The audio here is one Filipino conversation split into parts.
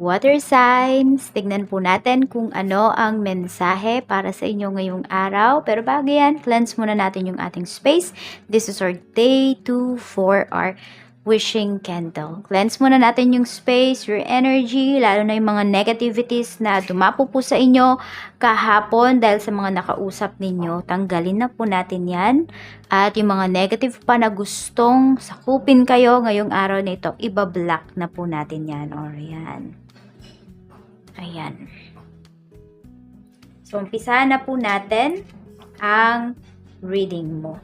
Water signs, tignan po natin kung ano ang mensahe para sa inyo ngayong araw. Pero bago yan, cleanse muna natin yung ating space. This is our day 2 for our wishing candle. Cleanse muna natin yung space, your energy, lalo na yung mga negativities na dumapo po sa inyo kahapon dahil sa mga nakausap ninyo. Tanggalin na po natin yan. At yung mga negative pa na gustong sakupin kayo ngayong araw na ito, iba-block na po natin yan. Or yan. Ayan. So, umpisa na po natin ang reading mo.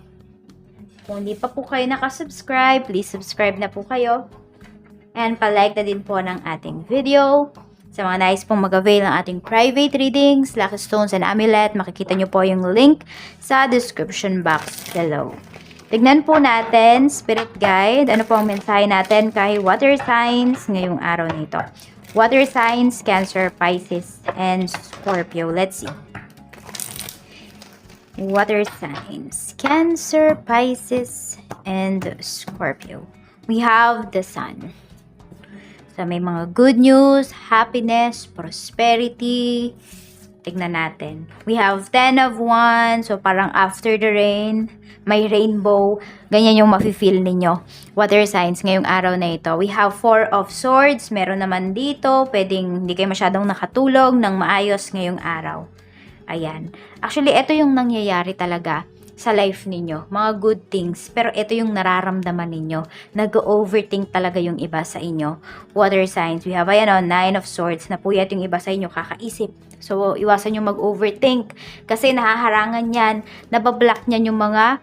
Kung hindi pa po kayo nakasubscribe, please subscribe na po kayo. And palike na din po ng ating video. Sa mga nais pong mag-avail ng ating private readings, lucky stones and amulet, makikita nyo po yung link sa description box below. Tignan po natin, Spirit Guide, ano po ang mensahe natin kay water signs ngayong araw nito. Water signs, Cancer, Pisces, and Scorpio. Let's see. Water signs, Cancer, Pisces, and Scorpio. We have the Sun. So, may mga good news, happiness, prosperity. Tignan natin. We have 10 of Wands. So, parang after the rain, may rainbow. Ganyan yung mafe-feel ninyo. Water signs ngayong araw na ito. We have 4 of Swords. Meron naman dito. Pwedeng hindi kayo masyadong nakatulog ng maayos ngayong araw. Ayan. Actually, ito yung nangyayari talaga sa life ninyo. Mga good things. Pero ito yung nararamdaman ninyo. Nag-overthink talaga yung iba sa inyo. Water signs. We have, ayan o, 9 of Swords. Napuyat yung iba sa inyo kakaisip. So, iwasan nyo mag-overthink. Kasi nahaharangan yan. Nabablock niyan yung mga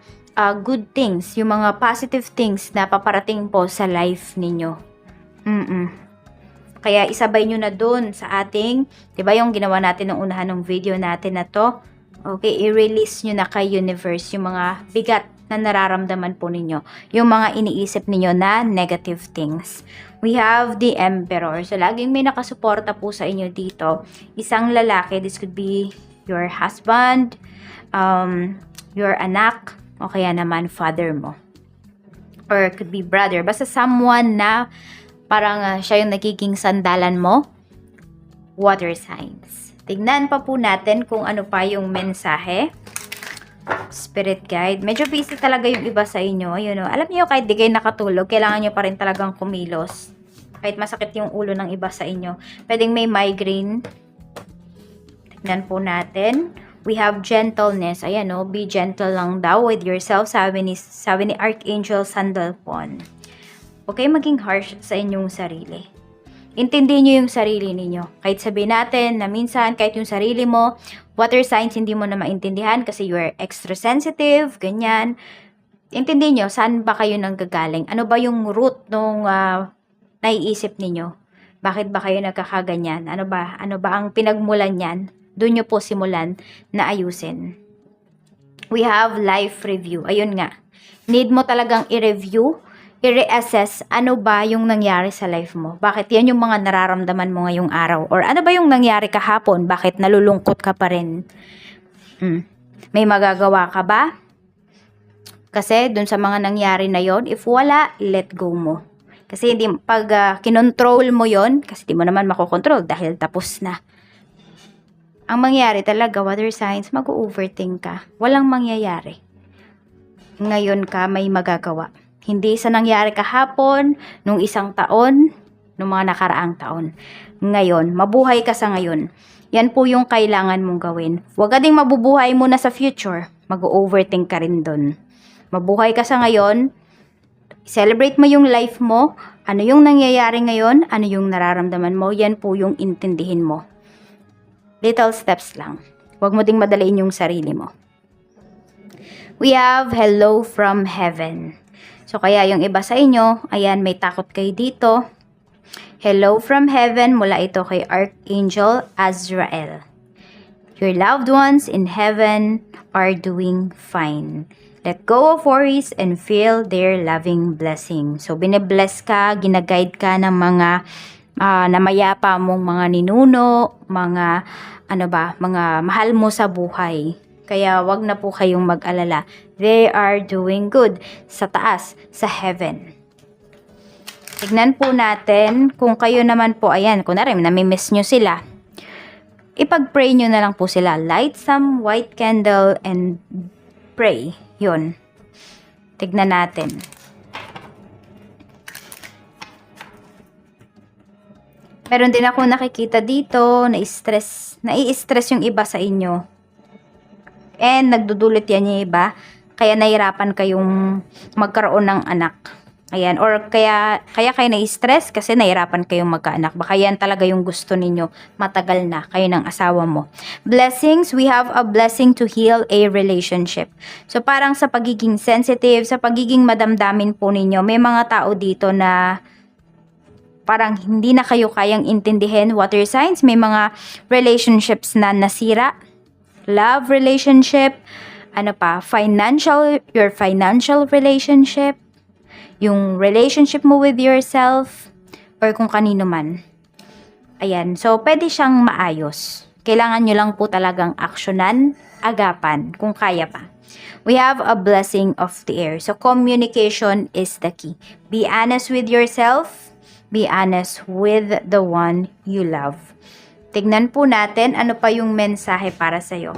good things. Yung mga positive things na paparating po sa life ninyo. Kaya isabay nyo na dun sa ating, diba yung ginawa natin ng unahan ng video natin na to? Okay, i-release nyo na kay universe yung mga bigat na nararamdaman po ninyo. Yung mga iniisip ninyo na negative things. We have the Emperor. So, laging may nakasuporta po sa inyo dito. Isang lalaki, this could be your husband, your anak, o kaya naman father mo. Or could be brother. Basta someone na parang siya yung nagiging sandalan mo. Water signs. Tignan pa po natin kung ano pa yung mensahe. Spirit guide. Medyo busy talaga yung iba sa inyo. Ayun, o. Alam niyo, kahit di kayo nakatulog, kailangan nyo pa rin talagang kumilos. Kahit masakit yung ulo ng iba sa inyo. Pwedeng may migraine. Tignan po natin. We have gentleness. Ayan, o. Be gentle lang daw with yourself. Sabi ni Archangel Sandalphon. Huwag kayong maging harsh sa inyong sarili. Intindihin nyo yung sarili ninyo. Kahit sabihin natin na minsan, kahit yung sarili mo, water signs, hindi mo na maintindihan kasi you are extra sensitive, ganyan. Intindihin nyo, saan ba kayo nanggagaling? Ano ba yung root nung naiisip ninyo? Bakit ba kayo nagkakaganyan? Ano ba ang pinagmulan yan? Doon nyo po simulan na ayusin. We have life review. Ayun nga. Need mo talagang i-review, i-reassess ano ba yung nangyari sa life mo. Bakit yan yung mga nararamdaman mo ngayong araw? Or ano ba yung nangyari kahapon? Bakit nalulungkot ka pa rin? May magagawa ka ba? Kasi dun sa mga nangyari na yon, if wala, let go mo. Kasi hindi, pag kinontrol mo yon, kasi di mo naman makokontrol dahil tapos na. Ang mangyari talaga, water signs, mag-overthink ka. Walang mangyayari. Ngayon ka may magagawa. Hindi sa nangyari kahapon, nung isang taon, nung mga nakaraang taon. Ngayon, mabuhay ka sa ngayon. Yan po yung kailangan mong gawin. Huwag ka ding mabubuhay muna sa future. Mag-overthink ka rin dun. Mabuhay ka sa ngayon. Celebrate mo yung life mo. Ano yung nangyayari ngayon? Ano yung nararamdaman mo? Yan po yung intindihin mo. Little steps lang. Huwag mo ding madaliin yung sarili mo. We have hello from heaven. So, kaya yung iba sa inyo, ayan, may takot kayo dito. Hello from heaven, mula ito kay Archangel Azrael. Your loved ones in heaven are doing fine. Let go of worries and feel their loving blessing. So, bine-bless ka, ginaguide ka ng mga namayapa mong mga ninuno, mga, mga mahal mo sa buhay. Kaya wag na po kayong mag-alala. They are doing good sa taas, sa heaven. Tignan po natin kung kayo naman po, ayan, kunwari namimiss nyo sila. Ipag-pray nyo na lang po sila. Light some white candle and pray. Yun. Tignan natin. Meron din ako nakikita dito, nai-stress yung iba sa inyo. And nagdudulot yan yung iba, kaya nahirapan kayong magkaroon ng anak. Ayan, or kaya kayo nai-stress kasi nahirapan kayong magkaanak. Baka yan talaga yung gusto ninyo, matagal na kayo ng asawa mo. Blessings, we have a blessing to heal a relationship. So parang sa pagiging sensitive, sa pagiging madamdamin po ninyo, may mga tao dito na parang hindi na kayo kayang intindihin. Water signs, may mga relationships na nasira. Love relationship, your financial relationship, yung relationship mo with yourself, or kung kanino man. Ayan, so pwede siyang maayos. Kailangan nyo lang po talagang aksyonan, agapan, kung kaya pa. We have a blessing of the air. So communication is the key. Be honest with yourself. Be honest with the one you love. Tignan po natin ano pa yung mensahe para sa'yo.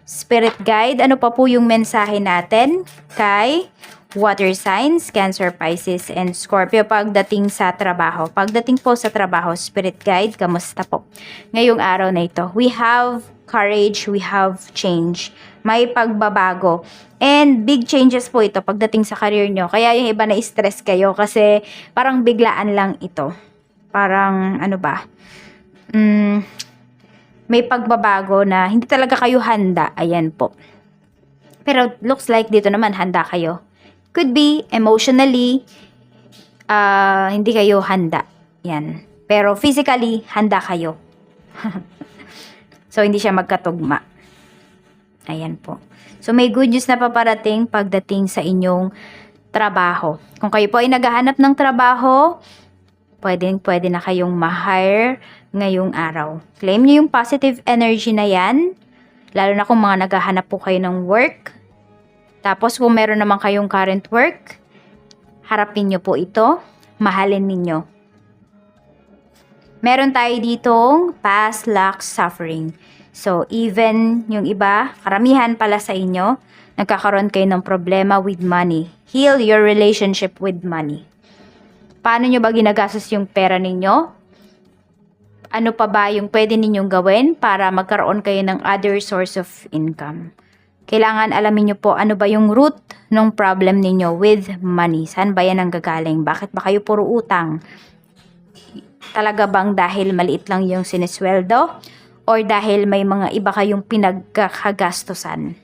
Spirit guide, ano pa po yung mensahe natin kay water signs, Cancer, Pisces, and Scorpio pagdating sa trabaho. Pagdating po sa trabaho, Spirit guide, kamusta po ngayong araw na ito? We have courage, we have change. May pagbabago. And big changes po ito pagdating sa career nyo. Kaya yung iba na-stress kayo kasi parang biglaan lang ito. Parang may pagbabago na hindi talaga kayo handa. Ayan po. Pero looks like dito naman handa kayo. Could be emotionally hindi kayo handa. Yan. Pero physically handa kayo. So hindi siya magkatugma. Ayan po. So may good news na paparating pagdating sa inyong trabaho. Kung kayo po ay naghahanap ng trabaho, pwede na kayong ma-hire ngayong araw. Claim niyo yung positive energy na yan. Lalo na kung mga naghahanap po kayo ng work. Tapos kung meron naman kayong current work, harapin niyo po ito. Mahalin ninyo. Meron tayo ditong past luck suffering. So, even yung iba, karamihan pala sa inyo, nagkakaroon kayo ng problema with money. Heal your relationship with money. Paano nyo ba ginagastos yung pera ninyo? Ano pa ba yung pwede ninyong gawin para magkaroon kayo ng other source of income? Kailangan alamin nyo po ano ba yung root ng problem ninyo with money. Saan ba yan ang gagaling? Bakit ba kayo puro utang? Talaga bang dahil maliit lang yung sinisweldo? Or dahil may mga iba kayong pinagkakagastusan?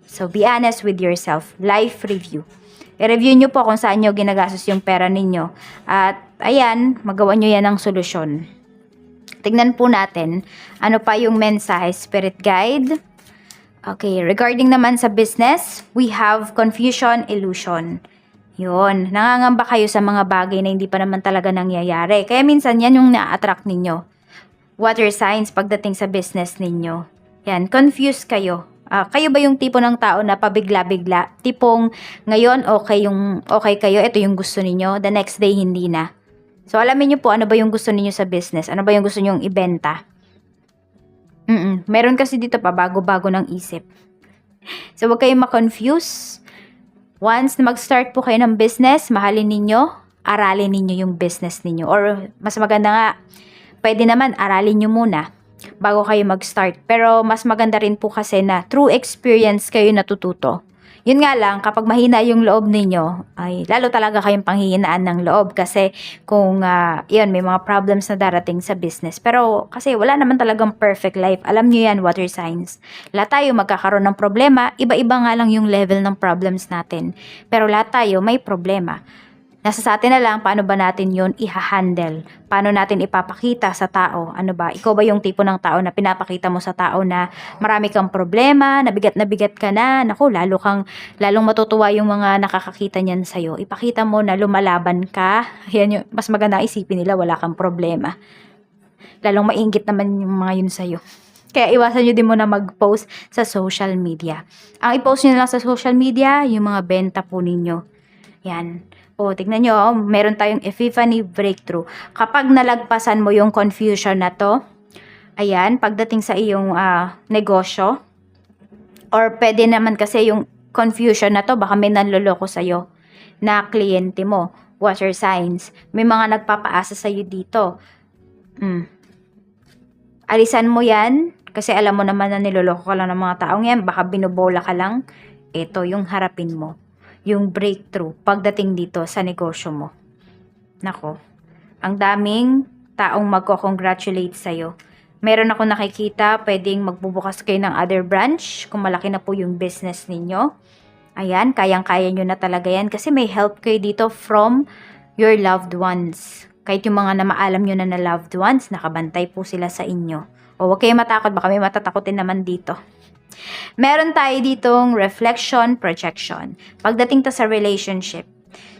So, be honest with yourself. Life review. I-review nyo po kung saan nyo ginagastos yung pera ninyo. At, ayan, magawa nyo yan ng solusyon. Tignan po natin, ano pa yung mensahe, Spirit Guide. Okay, regarding naman sa business, we have confusion, illusion. Yun, nangangamba kayo sa mga bagay na hindi pa naman talaga nangyayari. Kaya minsan yan yung na-attract ninyo. Water signs pagdating sa business ninyo. Yan, confused kayo. Kayo ba yung tipo ng tao na pabigla-bigla? Tipong ngayon okay kayo, ito yung gusto ninyo, the next day hindi na. So alamin niyo po ano ba yung gusto ninyo sa business, ano ba yung gusto ninyong ibenta. Meron kasi dito pa bago-bago ng isip. So huwag kayong ma-confuse. Once na mag-start po kayo ng business, mahalin ninyo, aralin ninyo yung business ninyo. Or mas maganda nga, pwede naman aralin nyo muna bago kayo mag-start. Pero mas maganda rin po kasi na through experience kayo natututo. Yun nga lang, kapag mahina yung loob ninyo, ay lalo talaga kayong panghihinaan ng loob. Kasi kung yun, may mga problems na darating sa business. Pero kasi wala naman talagang perfect life. Alam nyo yan, water signs. Lahat tayo magkakaroon ng problema. Iba-iba nga lang yung level ng problems natin. Pero lahat tayo may problema. Nasa sa atin na lang, paano ba natin yun i-handle? Paano natin ipapakita sa tao? Ano ba? Ikaw ba yung tipo ng tao na pinapakita mo sa tao na marami kang problema, na bigat ka na? Naku, lalong matutuwa yung mga nakakakita niyan sa'yo. Ipakita mo na lumalaban ka. Yan yung, mas maganda isipin nila, wala kang problema. Lalong mainggit naman yung mga yun sa'yo. Kaya iwasan nyo din muna mag-post sa social media. Ang i-post nyo na lang sa social media, yung mga benta po ninyo. Yan. O, tignan nyo, meron tayong epiphany breakthrough. Kapag nalagpasan mo yung confusion na to, ayan, pagdating sa iyong negosyo, or pwede naman kasi yung confusion na to, baka may nanloloko sa'yo na kliyente mo, water signs. May mga nagpapaasa sa'yo dito. Alisan mo yan, kasi alam mo naman na niloloko ka lang ng mga taong yan, baka binobola ka lang. Ito yung harapin mo. Yung breakthrough pagdating dito sa negosyo mo. Nako, ang daming taong magko-congratulate sa'yo. Meron ako nakikita, pwedeng magbubukas kayo ng other branch kung malaki na po yung business ninyo. Ayan, kayang-kaya nyo na talaga yan kasi may help kayo dito from your loved ones. Kahit yung mga namaalam nyo na loved ones, nakabantay po sila sa inyo. O huwag kayo matakot, baka may matatakotin naman dito. Meron tayo ditong reflection, projection. Pagdating to sa relationship.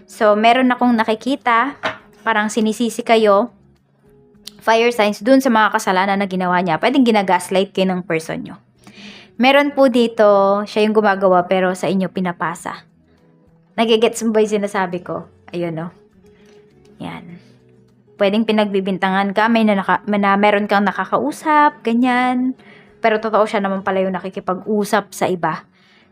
So, meron akong nakikita, parang sinisisi kayo, fire signs, dun sa mga kasalanan na ginawa niya. Pwedeng ginagaslight kayo ng person nyo. Meron po dito, siya yung gumagawa pero sa inyo pinapasa. Nagigets mo ba yung sinasabi ko? Ayun, no? Yan. Pwedeng pinagbibintangan ka, meron kang nakakausap, ganyan. Pero totoo siya naman pala yung nakikipag-usap sa iba.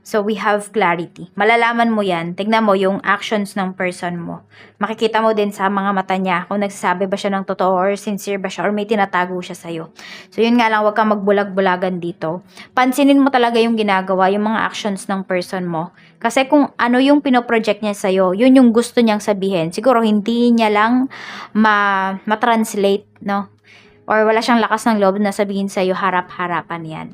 So, we have clarity. Malalaman mo yan. Tignan mo yung actions ng person mo. Makikita mo din sa mga mata niya kung nagsasabi ba siya ng totoo or sincere ba siya or may tinatago siya sa'yo. So, yun nga lang, huwag kang magbulag-bulagan dito. Pansinin mo talaga yung ginagawa, yung mga actions ng person mo. Kasi kung ano yung pinoproject niya sa'yo, yun yung gusto niyang sabihin. Siguro hindi niya lang ma-translate, no? Or wala siyang lakas ng loob na sabihin sa'yo harap-harapan yan.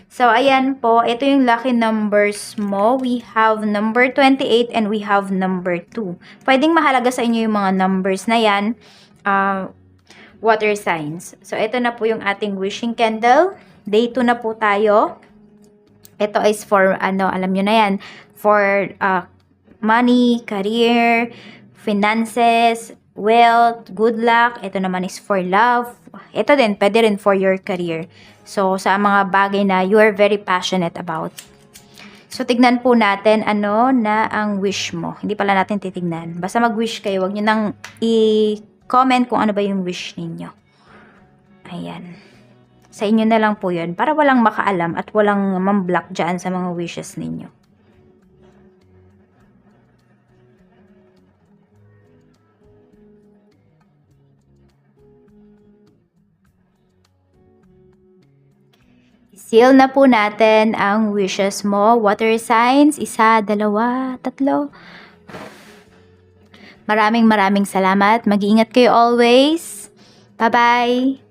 So, ayan po. Ito yung lucky numbers mo. We have number 28 and we have number 2. Pwedeng mahalaga sa inyo yung mga numbers na yan. Water signs. So, ito na po yung ating wishing candle. Day 2 na po tayo. Ito is for, alam nyo na yan. For money, career, finances, wealth, good luck. Ito naman is for love. Ito din, pwede rin for your career. So, sa mga bagay na you are very passionate about. So, tignan po natin ano na ang wish mo. Hindi pala natin titignan. Basta mag-wish kayo. Huwag nyo nang i-comment kung ano ba yung wish ninyo. Ayan. Sa inyo na lang po yun. Para walang makaalam at walang mamblock dyan sa mga wishes ninyo. Seal na po natin ang wishes mo. Water signs, 1, 2, 3. Maraming salamat. Mag-iingat kayo always. Bye-bye.